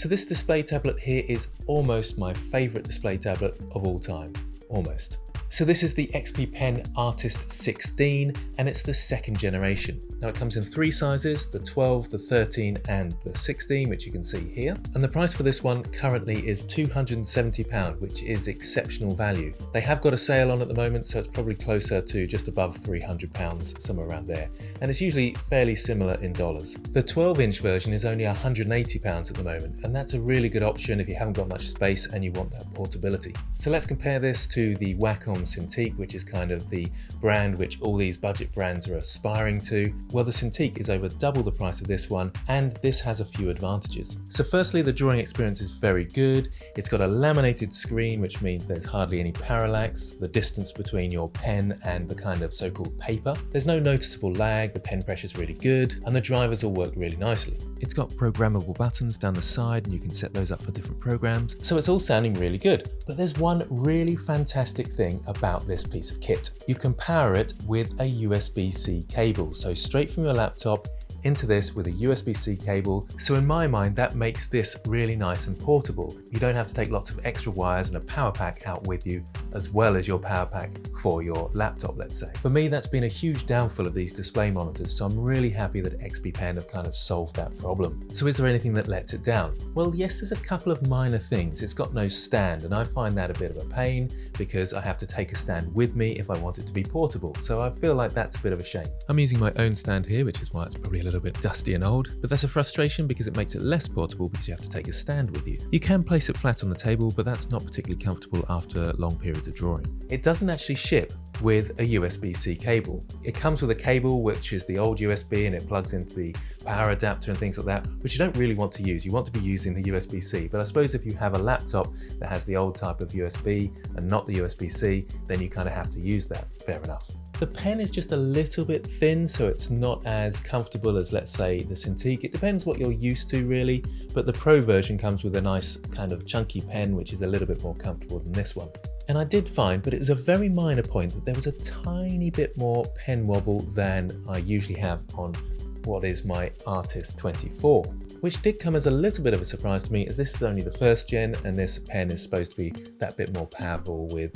So this display tablet here is almost my favorite display tablet of all time, almost. So this is the XPPen Artist 16 and it's the second generation. Now it comes in three sizes, the 12, the 13 and the 16, which you can see here. And the price for this one currently is £270, which is exceptional value. They have got a sale on at the moment, so it's probably closer to just above £300, somewhere around there. And it's usually fairly similar in dollars. The 12-inch version is only £180 at the moment, and that's a really good option if you haven't got much space and you want that portability. So let's compare this to the Wacom Cintiq, which is kind of the brand which all these budget brands are aspiring to. Well, the Cintiq is over double the price of this one, and this has a few advantages. So firstly, the drawing experience is very good. It's got a laminated screen, which means there's hardly any parallax, the distance between your pen and the kind of so-called paper. There's no noticeable lag, the pen pressure is really good, and the drivers all work really nicely. It's got programmable buttons down the side, and you can set those up for different programs. So it's all sounding really good. But there's one really fantastic thing about this piece of kit. You can power it with a USB-C cable, so straight from your laptop into this with a USB-C cable. So in my mind, that makes this really nice and portable. You don't have to take lots of extra wires and a power pack out with you, as well as your power pack for your laptop, let's say. For me, that's been a huge downfall of these display monitors, so I'm really happy that XPPen have kind of solved that problem. So is there anything that lets it down? Well, yes, there's a couple of minor things. It's got no stand, and I find that a bit of a pain because I have to take a stand with me if I want it to be portable. So I feel like that's a bit of a shame. I'm using my own stand here, which is why it's probably a little bit dusty and old, but that's a frustration because it makes it less portable because you have to take a stand with you. You can place it flat on the table, but that's not particularly comfortable after long periods of drawing. It doesn't actually ship with a USB-C cable. It comes with a cable which is the old USB and it plugs into the power adapter and things like that, which you don't really want to use. You want to be using the USB-C, but I suppose if you have a laptop that has the old type of USB and not the USB-C, then you kind of have to use that. Fair enough. The pen is just a little bit thin, so it's not as comfortable as, let's say, the Cintiq. It depends what you're used to really, but the Pro version comes with a nice kind of chunky pen, which is a little bit more comfortable than this one. And I did find, but it was a very minor point, that there was a tiny bit more pen wobble than I usually have on what is my Artist 24, which did come as a little bit of a surprise to me, as this is only the first gen and this pen is supposed to be that bit more powerful with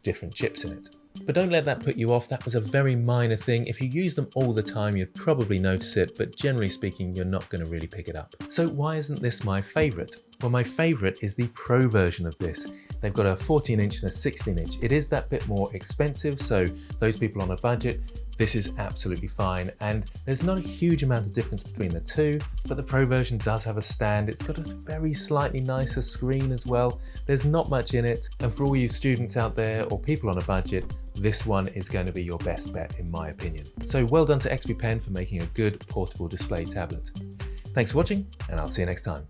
different chips in it. But don't let that put you off. That was a very minor thing. If you use them all the time, you'd probably notice it, but generally speaking, you're not going to really pick it up. So why isn't this my favorite? Well, my favorite is the Pro version of this. They've got a 14-inch and a 16-inch. It is that bit more expensive, so those people on a budget, this is absolutely fine, and there's not a huge amount of difference between the two, but the Pro version does have a stand. It's got a very slightly nicer screen as well. There's not much in it, and for all you students out there or people on a budget, this one is going to be your best bet in my opinion. So well done to XPPen for making a good portable display tablet. Thanks for watching, and I'll see you next time.